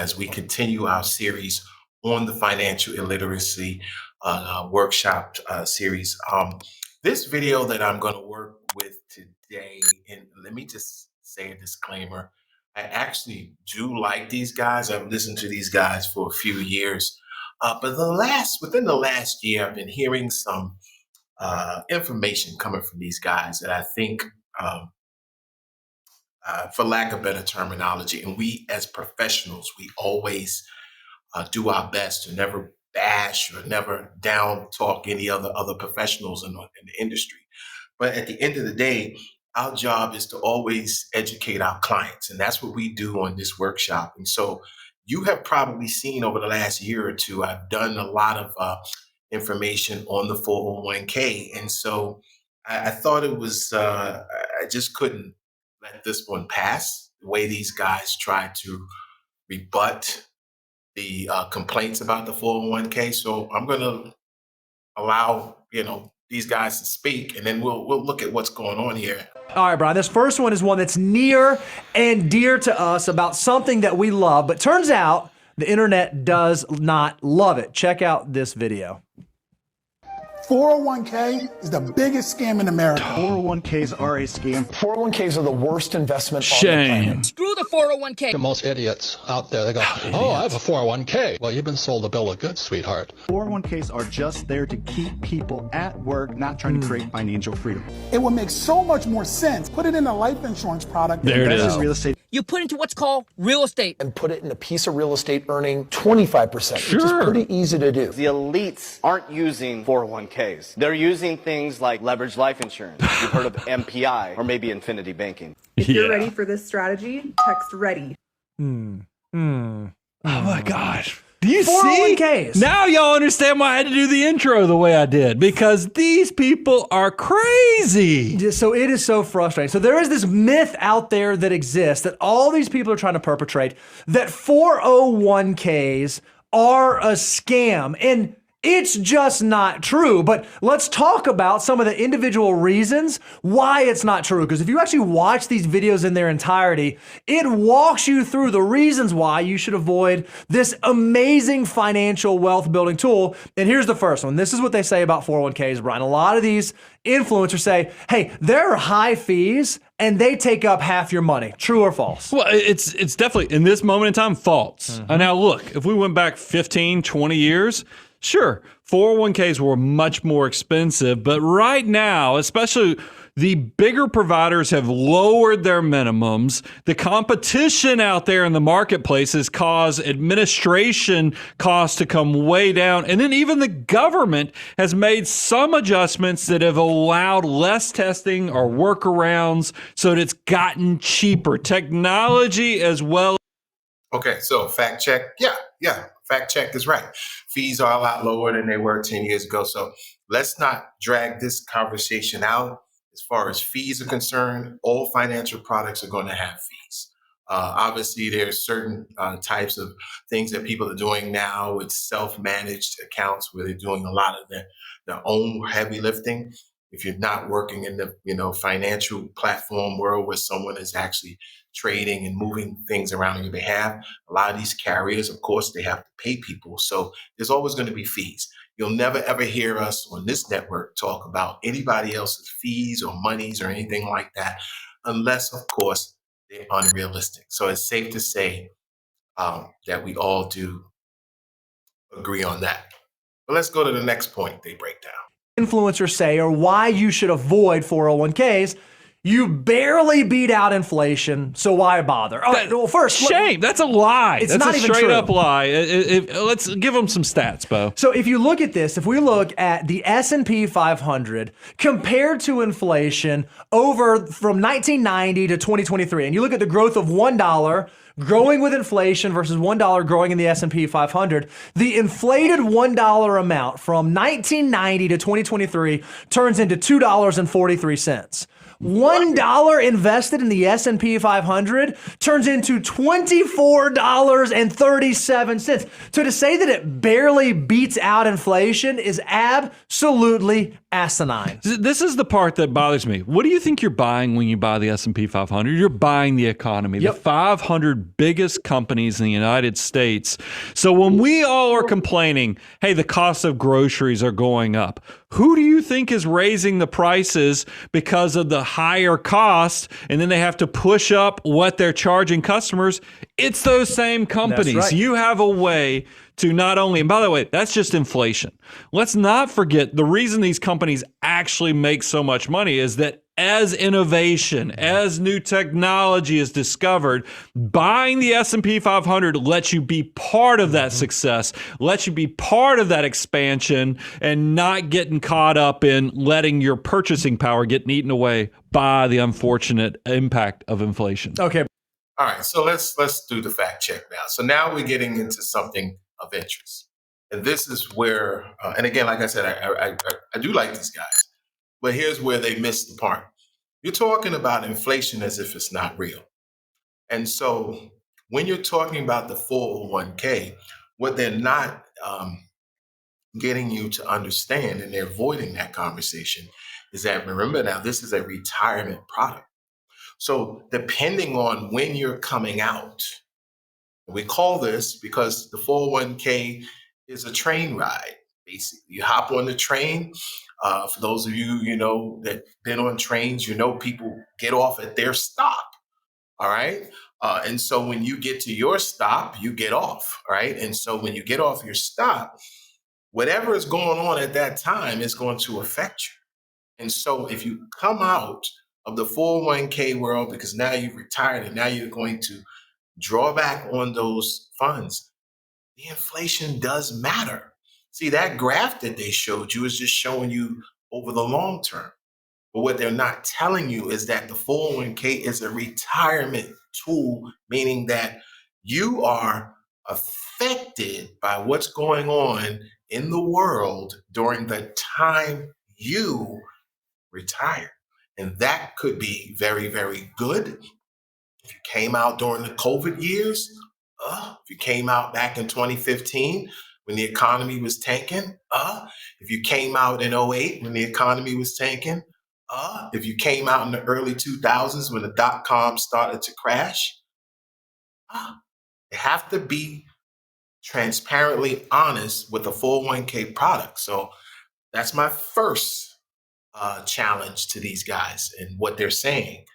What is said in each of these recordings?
as we continue our series on the financial illiteracy workshop series. This video that I'm going to work with today, and let me just say a disclaimer. I actually do like these guys. I've listened to these guys for a few years. But within the last year, I've been hearing some information coming from these guys that I think, for lack of better terminology, and we as professionals, we always do our best to never bash or never down talk any other professionals in the industry. But at the end of the day, our job is to always educate our clients, and that's what we do on this workshop. And so you have probably seen over the last year or two, I've done a lot of information on the 401k. And so I thought it was, I just couldn't let this one pass, the way these guys try to rebut the complaints about the 401k. So I'm going to allow, these guys to speak, and then we'll look at what's going on here. All right, Brian, this first one is one that's near and dear to us, about something that we love, but turns out the internet does not love it. Check out this video. 401k is the biggest scam in America. 401ks are a scam. 401ks are the worst investment Shame. on the planet. Screw the 401k. Most idiots out there, they go, oh, I have a 401k. Well, you've been sold a bill of goods, sweetheart. 401ks are just there to keep people at work, not trying to create financial freedom. It would make so much more sense. Put it in a life insurance product. There it Invest is. in real estate. You put into what's called real estate. And put it in a piece of real estate earning 25%, which is pretty easy to do. The elites aren't using 401ks. They're using things like leveraged life insurance. You've heard of MPI or maybe infinity banking. If you're ready for this strategy, text ready. Oh my gosh. Do you 401ks. see? Now y'all understand why I had to do the intro the way I did, because these people are crazy. So it is so frustrating. So there is this myth out there that exists that all these people are trying to perpetrate, that 401ks are a scam. And it's just not true. But let's talk about some of the individual reasons why it's not true. Because if you actually watch these videos in their entirety, it walks you through the reasons why you should avoid this amazing financial wealth building tool. And here's the first one. This is what they say about 401ks, Brian. A lot of these influencers say, hey, there are high fees and they take up half your money. True or false? Well, it's definitely, in this moment in time, false. And now look, if we went back 15, 20 years, sure, 401ks were much more expensive, but right now, especially the bigger providers have lowered their minimums. The competition out there in the marketplace has caused administration costs to come way down. And then even the government has made some adjustments that have allowed less testing or workarounds so that it's gotten cheaper. Technology as well. Okay, so fact check. Yeah, fact check is right. Fees are a lot lower than they were 10 years ago. So let's not drag this conversation out. As far as fees are concerned, all financial products are going to have fees. Obviously, there's certain types of things that people are doing now with self-managed accounts where they're doing a lot of their own heavy lifting. If you're not working in the financial platform world where someone is actually trading and moving things around on your behalf, a lot of these carriers, of course, they have to pay people. So there's always going to be fees. You'll never, ever hear us on this network talk about anybody else's fees or monies or anything like that, unless, of course, they're unrealistic. So it's safe to say that we all do agree on that. But let's go to the next point they break down. Influencers say, or why you should avoid 401ks. You barely beat out inflation, so why bother? All right, well, first, shame. That's a lie. It's That's not a even straight true. up lie. Let's give them some stats, Bo. So if you look at this, if we look at the S&P 500 compared to inflation over from 1990 to 2023, and you look at the growth of $1 growing with inflation versus $1 growing in the S&P 500, the inflated $1 amount from 1990 to 2023 turns into $2.43. $1 invested in the S&P 500 turns into $24.37. So to say that it barely beats out inflation is absolutely asinine. This is the part that bothers me. What do you think you're buying when you buy the S&P 500? You're buying the economy, the 500 biggest companies in the United States. So when we all are complaining, hey, the cost of groceries are going up, who do you think is raising the prices because of the higher cost, and then they have to push up what they're charging customers? It's those same companies. That's right. You have a way to not only, and by the way, that's just inflation. Let's not forget the reason these companies actually make so much money is that as innovation, as new technology is discovered, buying the S&P 500 lets you be part of that success, lets you be part of that expansion, and not getting caught up in letting your purchasing power get eaten away by the unfortunate impact of inflation. Okay. All right, so let's do the fact check now. So now we're getting into something of interest, and this is where, and again, like I said, I do like these guys, but here's where they missed the part. You're talking about inflation as if it's not real, and so when you're talking about the 401k, what they're not getting you to understand, and they're avoiding that conversation, is that remember now this is a retirement product. So depending on when you're coming out, we call this because the 401k is a train ride. Basically, you hop on the train. For those of you, that been on trains, people get off at their stop. All right. And so when you get to your stop, you get off. All right. And so when you get off your stop, whatever is going on at that time is going to affect you. And so if you come out of the 401k world because now you've retired and now you're going to draw back on those funds, the inflation does matter. See, that graph that they showed you is just showing you over the long term. But what they're not telling you is that the 401k is a retirement tool, meaning that you are affected by what's going on in the world during the time you retire. And that could be very, very good. If you came out during the COVID years, if you came out back in 2015 when the economy was tanking, if you came out in '08 when the economy was tanking, if you came out in the early 2000s when the dot-com started to crash, you have to be transparently honest with a 401k product. So that's my first challenge to these guys. And what they're saying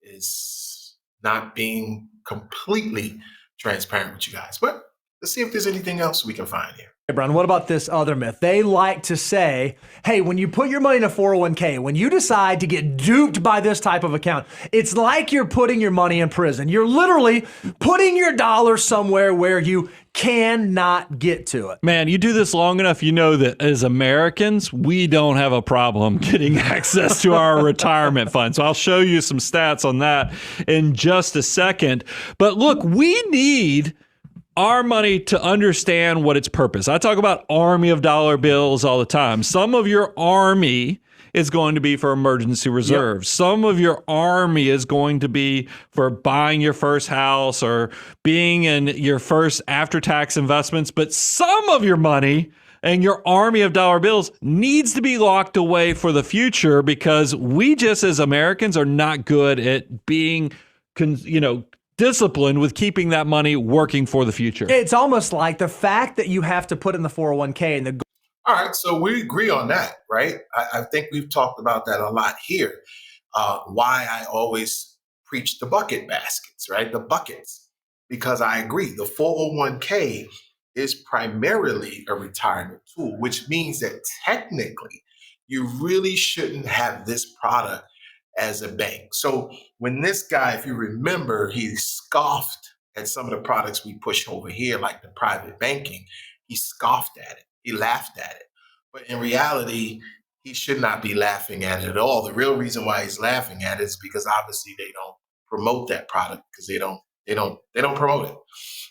is not being completely transparent with you guys. But let's see if there's anything else we can find here. Hey, Brian, what about this other myth? They like to say, hey, when you put your money in a 401k, when you decide to get duped by this type of account, it's like you're putting your money in prison. You're literally putting your dollars somewhere where you cannot get to it. Man, you do this long enough, you know that as Americans, we don't have a problem getting access to our retirement fund. So I'll show you some stats on that in just a second. But look, we need our money to understand what its purpose. I talk about army of dollar bills all the time. Some of your army is going to be for emergency reserves. Yep. Some of your army is going to be for buying your first house or being in your first after-tax investments. But some of your money and your army of dollar bills needs to be locked away for the future because we just as Americans are not good at being, disciplined with keeping that money working for the future. It's almost like the fact that you have to put in the 401k and the All right, so we agree on that, right? I think we've talked about that a lot here. Why I always preach the bucket baskets, right? The buckets, because I agree. The 401k is primarily a retirement tool, which means that technically you really shouldn't have this product as a bank. So when this guy, if you remember, he scoffed at some of the products we push over here, like the private banking, he scoffed at it. He laughed at it. But in reality, he should not be laughing at it at all. The real reason why he's laughing at it is because obviously they don't promote that product because they don't promote it.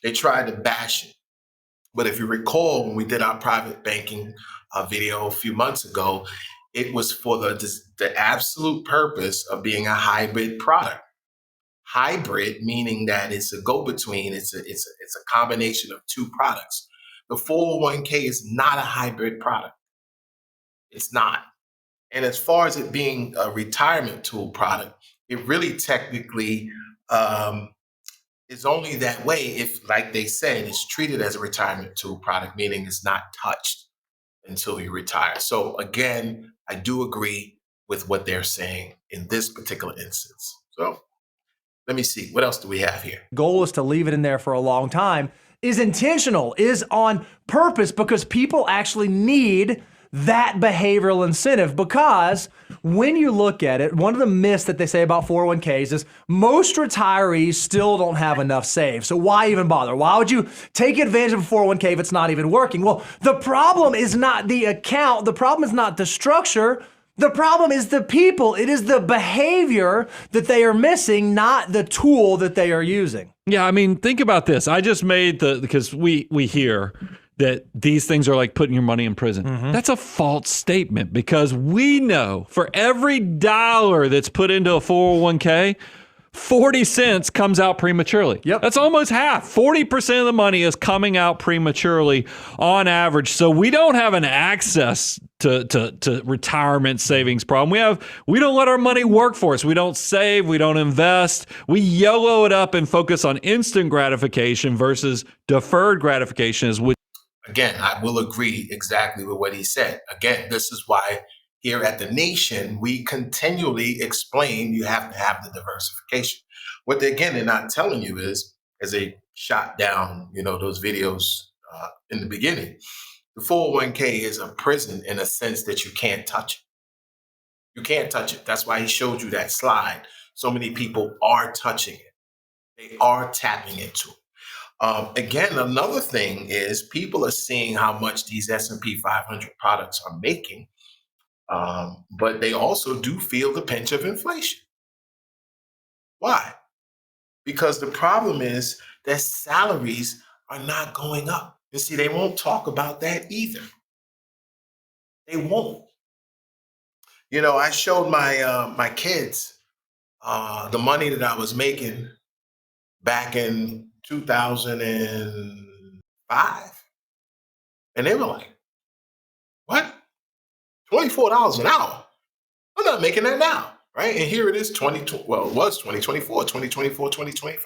They try to bash it. But if you recall, when we did our private banking video a few months ago, It was for the absolute purpose of being a hybrid product. Hybrid meaning that it's a go-between. It's a combination of two products. The 401k is not a hybrid product. It's not. And as far as it being a retirement tool product, it really technically is only that way if, like they said, it's treated as a retirement tool product, meaning it's not touched until you retire. So again, I do agree with what they're saying in this particular instance. So let me see. What else do we have here? Goal is to leave it in there for a long time, is intentional, is on purpose, because people actually need that behavioral incentive. Because when you look at it, one of the myths that they say about 401ks is most retirees still don't have enough saved. So why even bother? Why would you take advantage of a 401k if it's not even working? Well, the problem is not the account. The problem is not the structure. The problem is the people. It is the behavior that they are missing, not the tool that they are using. Yeah, I mean, think about this. I just made because we hear that these things are like putting your money in prison. That's a false statement, because we know for every dollar that's put into a 401k, 40 cents comes out prematurely. Yep. That's almost half. 40% of the money is coming out prematurely on average. So we don't have an access to retirement savings problem. We don't let our money work for us. We don't save. We don't invest. We YOLO it up and focus on instant gratification versus deferred gratification. Again, I will agree exactly with what he said. Again, this is why here at the Nation, we continually explain you have to have the diversification. What they're not telling you is, as they shot down, those videos in the beginning, the 401k is a prison in a sense that you can't touch it. You can't touch it. That's why he showed you that slide. So many people are touching it. They are tapping into it. Again, another thing is people are seeing how much these S&P 500 products are making, but they also do feel the pinch of inflation. Why? Because the problem is that salaries are not going up. You see, they won't talk about that either. They won't. I showed my kids the money that I was making back in 2005. And they were like, what? $24 an hour? I'm not making that now, right? And here it is, it was 2024, 2025.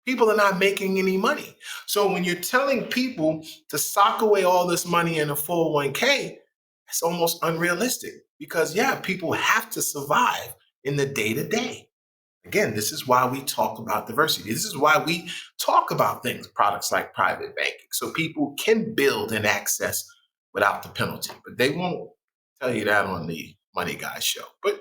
People are not making any money. So when you're telling people to sock away all this money in a 401k, it's almost unrealistic because, people have to survive in the day-to-day. Again, this is why we talk about diversity. This is why we talk about products like private banking, so people can build and access without the penalty. But they won't tell you that on the Money Guy show. But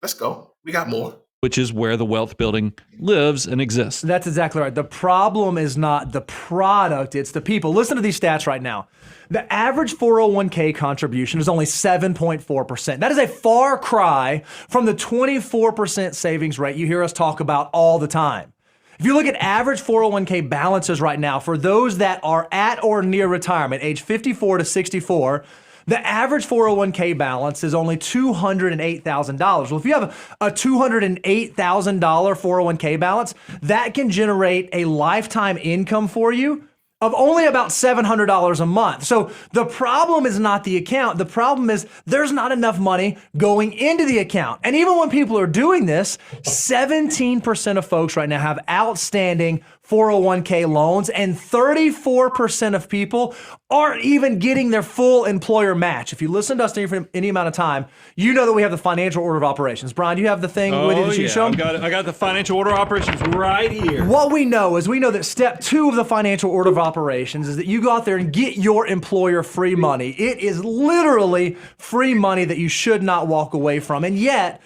let's go. We got more. Which is where the wealth building lives and exists. That's exactly right. The problem is not the product, it's the people. Listen to these stats right now. The average 401k contribution is only 7.4%. That is a far cry from the 24% savings rate you hear us talk about all the time. If you look at average 401k balances right now, for those that are at or near retirement, age 54 to 64, the average 401k balance is only $208,000. Well, if you have a $208,000 401k balance, that can generate a lifetime income for you of only about $700 a month. So the problem is not the account. The problem is there's not enough money going into the account. And even when people are doing this, 17% of folks right now have outstanding 401k loans, and 34% of people aren't even getting their full employer match. If you listen to us for any amount of time, you know that we have the financial order of operations. Brian, do you have the thing with you that you show? I got the financial order of operations right here. What we know is that step 2 of the financial order of operations is that you go out there and get your employer free money. It is literally free money that you should not walk away from. And yet,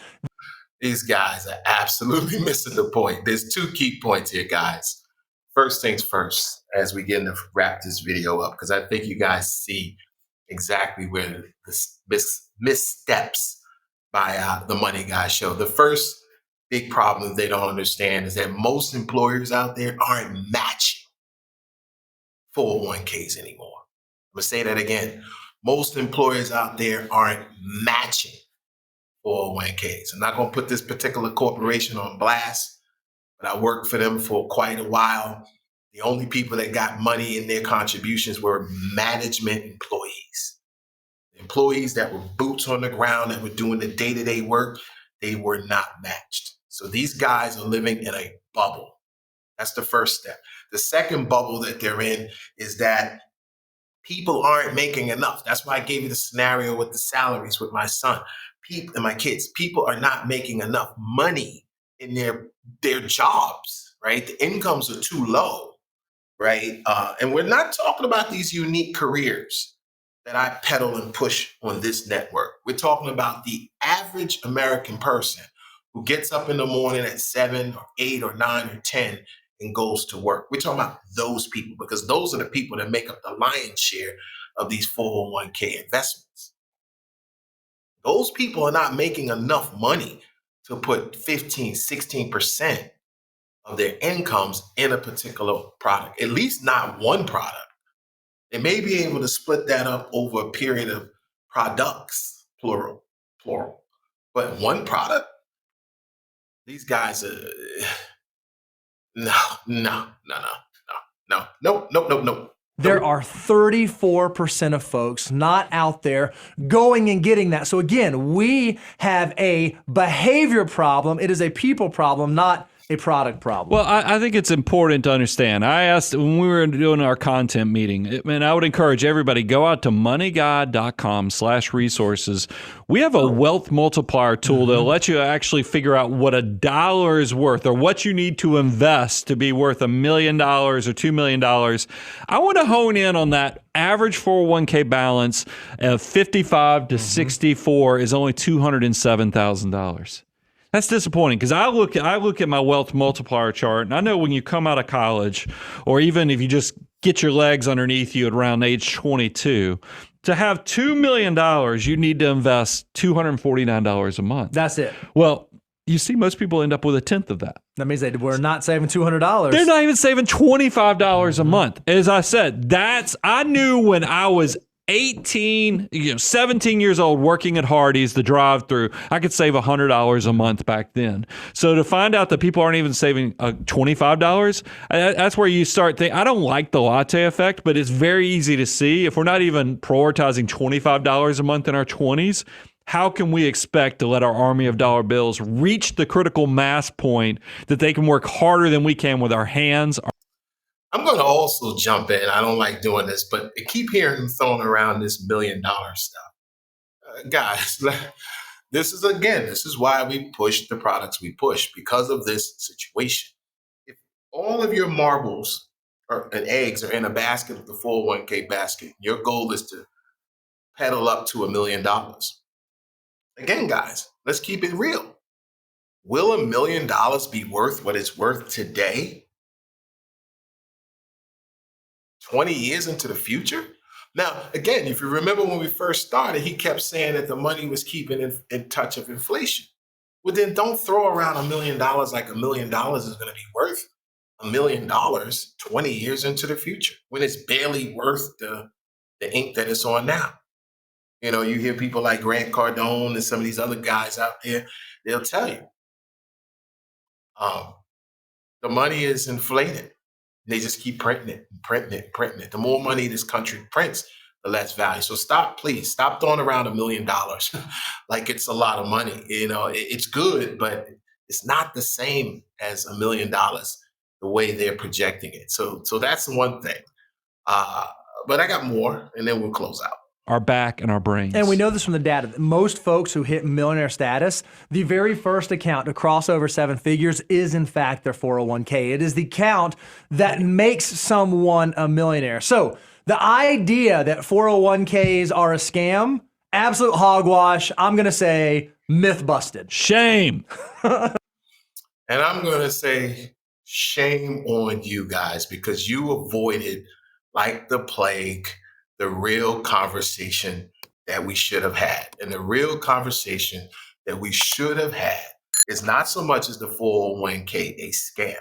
these guys are absolutely missing the point. There's 2 key points here, guys. First things first, as we get to wrap this video up, because I think you guys see exactly where the missteps by the Money Guy show. The first big problem they don't understand is that most employers out there aren't matching 401ks anymore. I'm going to say that again. most employers out there aren't matching 401ks. I'm not going to put this particular corporation on blast, but I worked for them for quite a while. The only people that got money in their contributions were management employees. Employees that were boots on the ground, that were doing the day-to-day work, they were not matched. So these guys are living in a bubble. That's the first step. The second bubble that they're in is that people aren't making enough. That's why I gave you the scenario with the salaries with my son and my kids. People are not making enough money in their jobs, right? The incomes are too low, right? And we're not talking about these unique careers that I peddle and push on this network. We're talking about the average American person who gets up in the morning at 7 or 8 or 9 or 10 and goes to work. We're talking about those people, because those are the people that make up the lion's share of these 401k investments. Those people are not making enough money to put 15, 16% of their incomes in a particular product, at least not one product. They may be able to split that up over a period of products, plural. But one product, these guys are, no. There are 34% of folks not out there going and getting that. So again, we have a behavior problem. It is a people problem, not a product problem. Well, I think it's important to understand. I asked when we were doing our content meeting, and I would encourage everybody, go out to moneyguide.com/resources. We have a wealth multiplier tool that'll let you actually figure out what $1 is worth, or what you need to invest to be worth $1 million or $2 million. I want to hone in on that average 401k balance of 55 to 64 is only $207,000. That's disappointing, because I look at my wealth multiplier chart, and I know when you come out of college, or even if you just get your legs underneath you at around age 22, to have $2 million, you need to invest $249 a month. That's it. Well, you see, most people end up with a tenth of that. That means they were not saving $200. They're not even saving $25 a month. As I said, I knew when I was 18, 17 years old, working at Hardee's, the drive-through, I could save $100 a month back then. So to find out that people aren't even saving $25, that's where you start thinking, I don't like the latte effect, but it's very easy to see. If we're not even prioritizing $25 a month in our 20s, how can we expect to let our army of dollar bills reach the critical mass point that they can work harder than we can with our hands? I'm going to also jump in. I don't like doing this, but I keep hearing them throwing around this $1 million stuff. Guys, this is why we push the products we push, because of this situation. If all of your marbles and eggs are in a basket of the 401k basket, your goal is to pedal up to $1 million. Again, guys, let's keep it real. Will $1 million be worth what it's worth today? 20 years into the future? Now, again, if you remember when we first started, he kept saying that the money was keeping in touch of inflation. Well, then don't throw around $1 million like $1 million is going to be worth $1 million 20 years into the future, when it's barely worth the ink that it's on now. You hear people like Grant Cardone and some of these other guys out there, they'll tell you the money is inflated. They just keep printing it. The more money this country prints, the less value. So please stop throwing around $1 million like it's a lot of money. It's good, but it's not the same as $1 million the way they're projecting it. So that's one thing. But I got more, and then we'll close out. Our back and our brains. And we know this from the data. Most folks who hit millionaire status, the very first account to cross over 7 figures is in fact their 401k. It is the account that makes someone a millionaire. So the idea that 401ks are a scam, absolute hogwash. I'm going to say myth busted. Shame. And I'm going to say shame on you guys, because you avoided, like the plague, the real conversation that we should have had. And the real conversation that we should have had is not so much as the 401k a scam.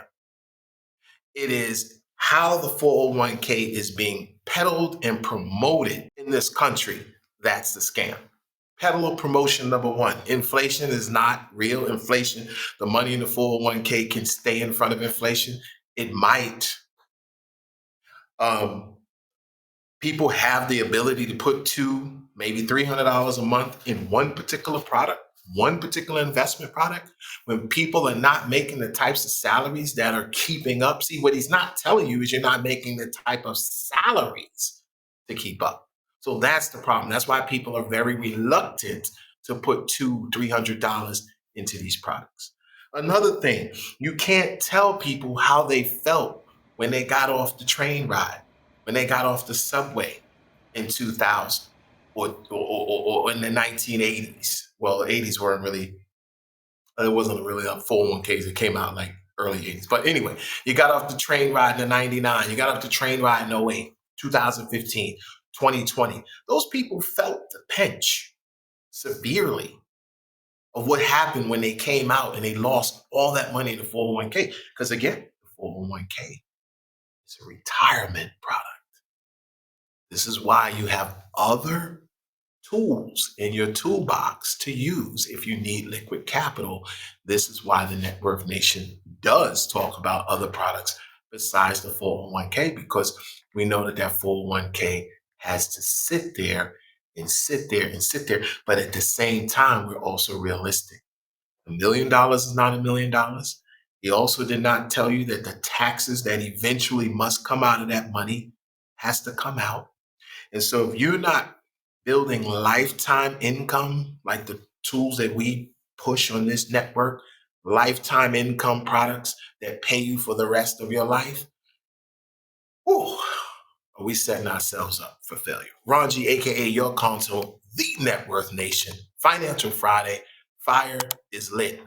It is how the 401k is being peddled and promoted in this country That's the scam. Peddler promotion number one. Inflation is not real inflation. The money in the 401k can stay in front of inflation. It might. People have the ability to put $200, maybe $300 a month in one particular product, one particular investment product. When people are not making the types of salaries that are keeping up, see, what he's not telling you is you're not making the type of salaries to keep up. So that's the problem. That's why people are very reluctant to put $200, $300 into these products. Another thing, you can't tell people how they felt when they got off the train ride, when they got off the subway in 2000 or in the 1980s. Well, the 80s weren't really, it wasn't really a 401ks. It came out like early 80s. But anyway, you got off the train ride in 99. You got off the train ride in 08, 2015, 2020. Those people felt the pinch severely of what happened when they came out and they lost all that money in the 401k. Because again, the 401k is a retirement product. This is why you have other tools in your toolbox to use if you need liquid capital. This is why the Net Worth Nation does talk about other products besides the 401k, because we know that 401k has to sit there and sit there and sit there. But at the same time, we're also realistic. $1 million is not $1 million. He also did not tell you that the taxes that eventually must come out of that money has to come out. And so if you're not building lifetime income, like the tools that we push on this network, lifetime income products that pay you for the rest of your life, whew, are we setting ourselves up for failure? Ron G, aka your console, the Net Worth Nation, Financial Friday. Fire is lit.